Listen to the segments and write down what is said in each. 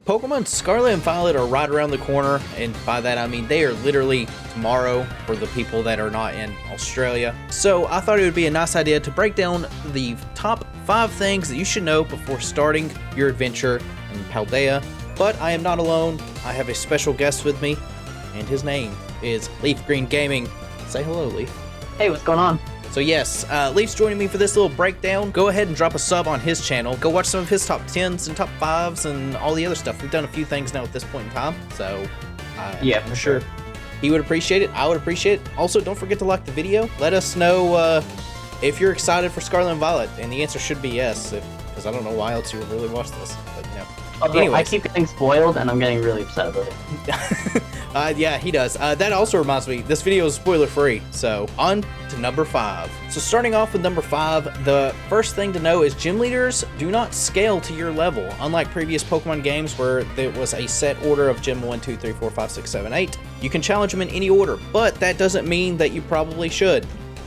Pokemon Scarlet and Violet are right around the corner, and by that I mean they are literally tomorrow for the people that are not in Australia. So I thought it would be a nice idea to break down the top 5 things that you should know before starting your adventure in Paldea. But I am not alone. I have a special guest with me, and his name is Leaf Green Gaming. Say hello, Leaf. Hey, what's going on? So yes, Leaf's joining me for this little breakdown. Go ahead and drop a sub on his channel. Go watch some of his top 10s and top 5s and all the other stuff. We've done a few things now at this point in time, so yeah, I'm sure he would appreciate it. I would appreciate it. Also, don't forget to like the video. Let us know if you're excited for Scarlet and Violet, and the answer should be yes, because I don't know why else you would really watch this, but you know. Although I keep getting spoiled, and I'm getting really upset about it. Yeah, he does. That also reminds me, this video is spoiler-free, so on to number 5. So starting off with number 5, the first thing to know is gym leaders do not scale to your level. Unlike previous Pokemon games where there was a set order of gym 1, 2, 3, 4, 5, 6, 7, 8, you can challenge them in any order, but that doesn't mean that you probably should.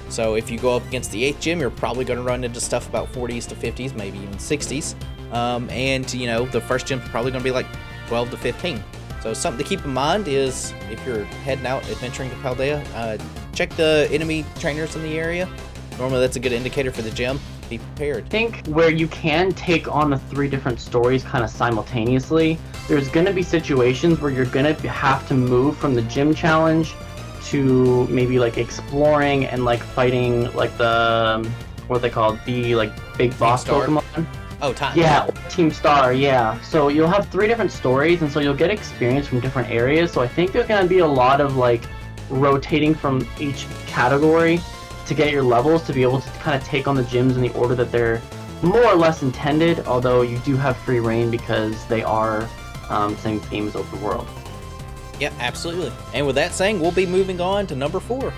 So if you go up against the 8th gym, you're probably going to run into stuff about 40s to 50s, maybe even 60s. And, you know, the first gym's probably going to be like 12 to 15. So something to keep in mind is if you're heading out adventuring to Paldea, check the enemy trainers in the area. Normally that's a good indicator for the gym. Be prepared. I think where you can take on the 3 different stories kind of simultaneously, there's going to be situations where you're going to have to move from the gym challenge to maybe like exploring and like fighting like the, what are they called? The like big boss Pokemon. Oh, time. Yeah, Team Star, yeah. So you'll have 3 different stories, and so you'll get experience from different areas. So I think there's going to be a lot of like rotating from each category to get your levels to be able to kind of take on the gyms in the order that they're more or less intended, although you do have free reign because they are same theme as open world. Yeah, absolutely. And with that saying, we'll be moving on to number 4.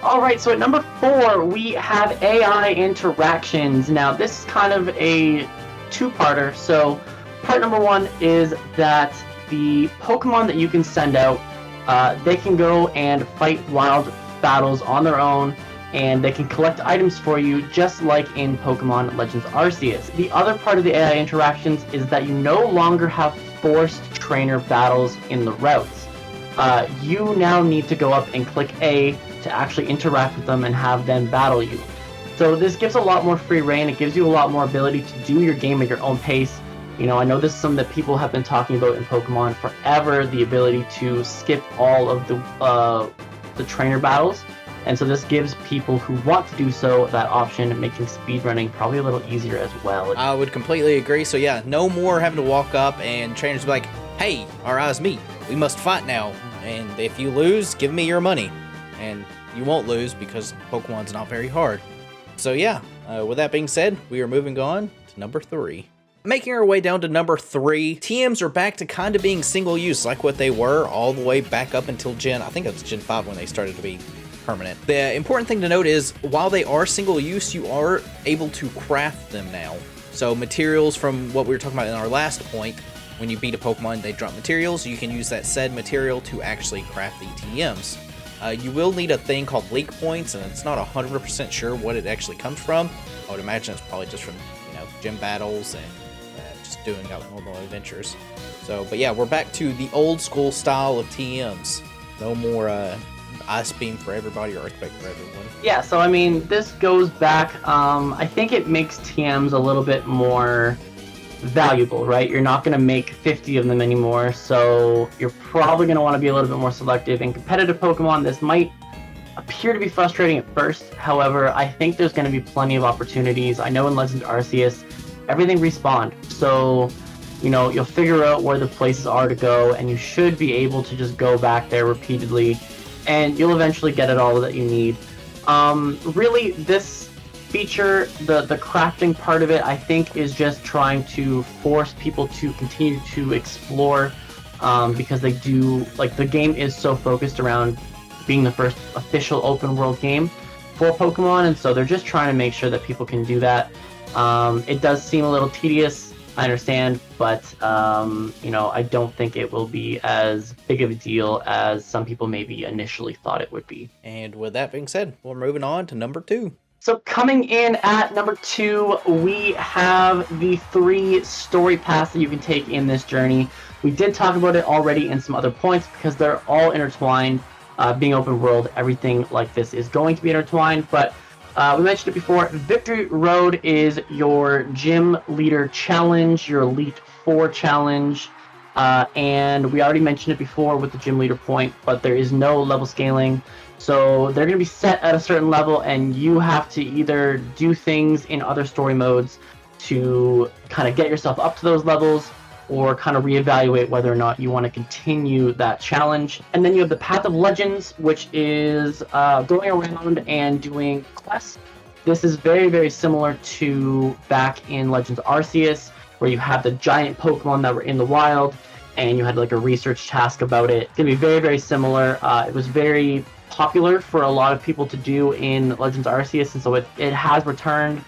Alright, so at number 4, we have AI interactions. Now, this is kind of a 2-parter. So, part number 1 is that the Pokemon that you can send out, they can go and fight wild battles on their own, and they can collect items for you, just like in Pokemon Legends Arceus. The other part of the AI interactions is that you no longer have forced trainer battles in the routes. You now need to go up and click A to actually interact with them and have them battle you. So this gives a lot more free reign. It gives you a lot more ability to do your game at your own pace. You know, I know this is something that people have been talking about in Pokemon forever, the ability to skip all of the trainer battles. And so this gives people who want to do so that option, making speedrunning probably a little easier as well. I would completely agree. So yeah, no more having to walk up and trainers be like, hey, our eyes meet. We must fight now. And if you lose, give me your money. And you won't lose because Pokemon's not very hard. So yeah, with that being said, we are moving on to number 3. Making our way down to number 3, TMs are back to kind of being single use like what they were all the way back up until I think it was Gen 5 when they started to be permanent. The important thing to note is while they are single use, you are able to craft them now. So materials from what we were talking about in our last point, when you beat a Pokemon, they drop materials, you can use that said material to actually craft the TMs. You will need a thing called leak points, and it's not 100% sure what it actually comes from. I would imagine it's probably just from, you know, gym battles and just doing normal adventures. So, but yeah, we're back to the old school style of TMs. No more Ice Beam for everybody or Earthquake for everyone. Yeah, so I mean, this goes back, I think it makes TMs a little bit more valuable, right? You're not going to make 50 of them anymore, so you're probably going to want to be a little bit more selective. In competitive Pokemon, this might appear to be frustrating at first. However, I think there's going to be plenty of opportunities. I know in Legends Arceus, everything respawned, so you know, you'll figure out where the places are to go, and you should be able to just go back there repeatedly, and you'll eventually get it all that you need. Really, this feature, the crafting part of it, I think is just trying to force people to continue to explore, because they do, like, the game is so focused around being the first official open world game for Pokemon, and so they're just trying to make sure that people can do that. It does seem a little tedious, I understand, but you know, I don't think it will be as big of a deal as some people maybe initially thought it would be. And with that being said, we're moving on to number 2. So coming in at number 2, we have the 3 story paths that you can take in this journey. We did talk about it already in some other points because they're all intertwined. Being open world, everything like this is going to be intertwined, but we mentioned it before. Victory Road is your gym leader challenge, your Elite 4 challenge, and we already mentioned it before with the gym leader point, but there is no level scaling. So they're going to be set at a certain level, and you have to either do things in other story modes to kind of get yourself up to those levels, or kind of reevaluate whether or not you want to continue that challenge. And then you have the Path of Legends, which is going around and doing quests. This is very, very similar to back in Legends Arceus, where you have the giant Pokemon that were in the wild, and you had like a research task about it. It's going to be very, very similar. It was very popular for a lot of people to do in Legends Arceus, and so it has returned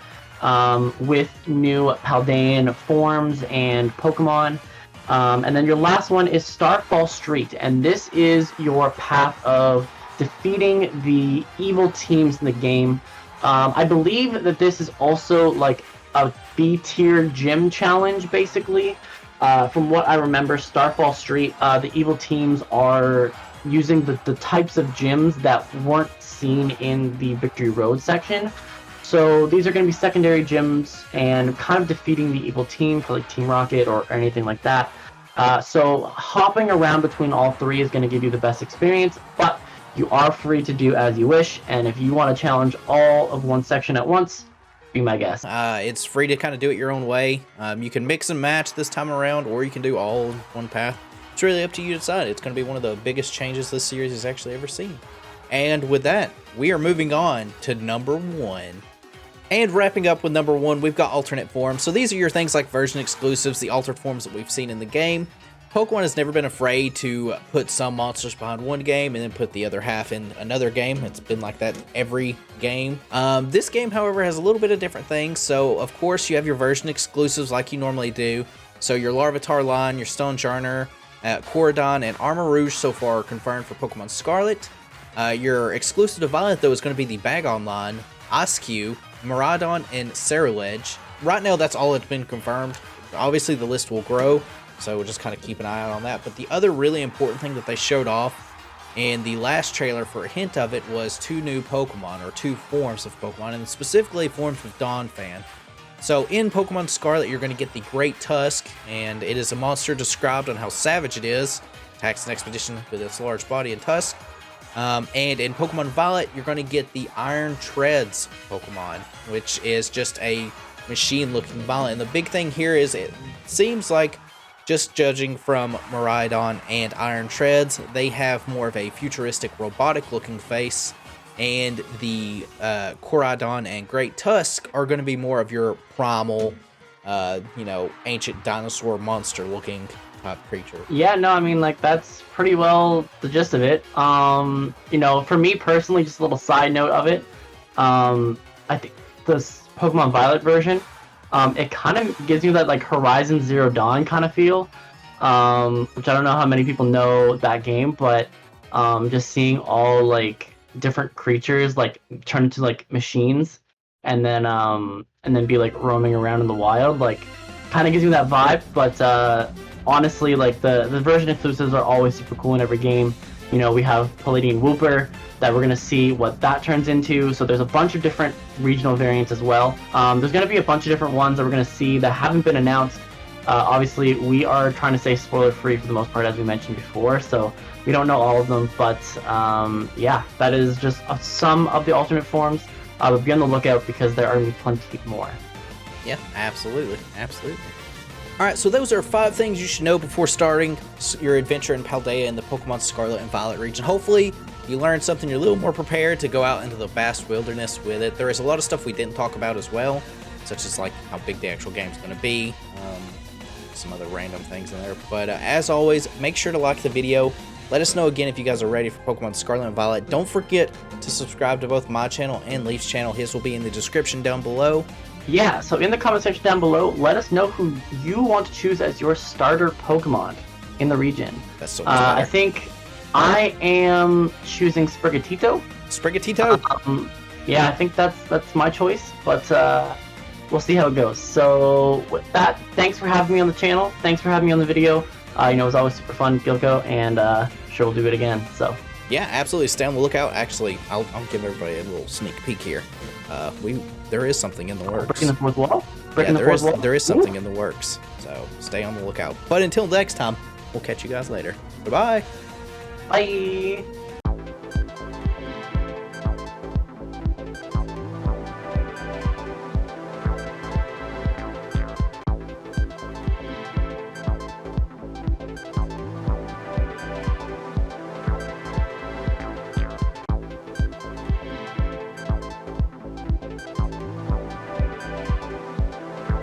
with new Paldean forms and Pokemon. And then your last one is Starfall Street, and this is your path of defeating the evil teams in the game. I believe that this is also like a B-tier gym challenge, basically. From what I remember, Starfall Street, the evil teams are using the types of gyms that weren't seen in the Victory Road section. So these are going to be secondary gyms and kind of defeating the evil team for like Team Rocket or anything like that. So hopping around between all 3 is going to give you the best experience, but you are free to do as you wish. And if you want to challenge all of one section at once, be my guest. It's free to kind of do it your own way. You can mix and match this time around, or you can do all in one path. It's really up to you to decide. It's going to be one of the biggest changes this series has actually ever seen. And with that, we are moving on to number 1. And wrapping up with number 1, we've got alternate forms. So these are your things like version exclusives, the altered forms that we've seen in the game. Pokemon has never been afraid to put some monsters behind one game and then put the other half in another game. It's been like that every game. This game, however, has a little bit of different things. So, of course, you have your version exclusives like you normally do. So your Larvitar line, your Stonjourner, Corridon, and Armor Rouge so far are confirmed for Pokemon Scarlet. Your exclusive to Violet, though, is going to be the Bagon line, Askew, Miraidon, and Ceruledge. Right now, that's all that's been confirmed. Obviously, the list will grow, so we'll just kind of keep an eye out on that. But the other really important thing that they showed off in the last trailer, for a hint of it, was 2 new Pokemon, or 2 forms of Pokemon, and specifically forms of Donphan. So in Pokemon Scarlet, you're going to get the Great Tusk, and it is a monster described on how savage it is. Attacks an expedition with its large body and tusk. And in Pokemon Violet, you're going to get the Iron Treads Pokemon, which is just a machine-looking Violet. And the big thing here is it seems like, just judging from Miraidon and Iron Treads, they have more of a futuristic, robotic-looking face. And the Corridon and Great Tusk are going to be more of your primal, ancient dinosaur monster-looking type creature. Yeah, no, I mean, like, that's pretty well the gist of it. For me personally, just a little side note of it, I think this Pokemon Violet version, it kind of gives you that, like, Horizon Zero Dawn kind of feel, which I don't know how many people know that game, but just seeing all, like, different creatures, like, turn into, like, machines, and then be, like, roaming around in the wild, like, kind of gives you that vibe, but, honestly, like, the version exclusives are always super cool in every game. You know, we have Palladian Wooper that we're going to see what that turns into. So there's a bunch of different regional variants as well. There's going to be a bunch of different ones that we're going to see that haven't been announced. Obviously, we are trying to stay spoiler-free for the most part, as we mentioned before. So we don't know all of them. But, yeah, that is just some of the alternate forms. But be on the lookout because there are going to be plenty more. Yeah, absolutely. Absolutely. All right, so those are 5 things you should know before starting your adventure in Paldea in the Pokemon Scarlet and Violet region. Hopefully, you learned something, you're a little more prepared to go out into the vast wilderness with it. There is a lot of stuff we didn't talk about as well, such as like how big the actual game's going to be, some other random things in there. But as always, make sure to like the video. Let us know again if you guys are ready for Pokemon Scarlet and Violet. Don't forget to subscribe to both my channel and Leaf's channel. His will be in the description down below. Yeah, so in the comment section down below, let us know who you want to choose as your starter Pokemon in the region. That's so much better. I think I am choosing Sprigatito. Sprigatito? yeah, I think that's my choice, but we'll see how it goes. So with that, thanks for having me on the channel. Thanks for having me on the video. You know, it was always super fun, Gilko, and sure we'll do it again. So Yeah, absolutely. Stay on the lookout. Actually, I'll give everybody a little sneak peek here. There is something in the works. breaking the fourth wall. Breaking the fourth wall. There is something in the works. So stay on the lookout. But until next time, we'll catch you guys later. Bye-bye. Bye.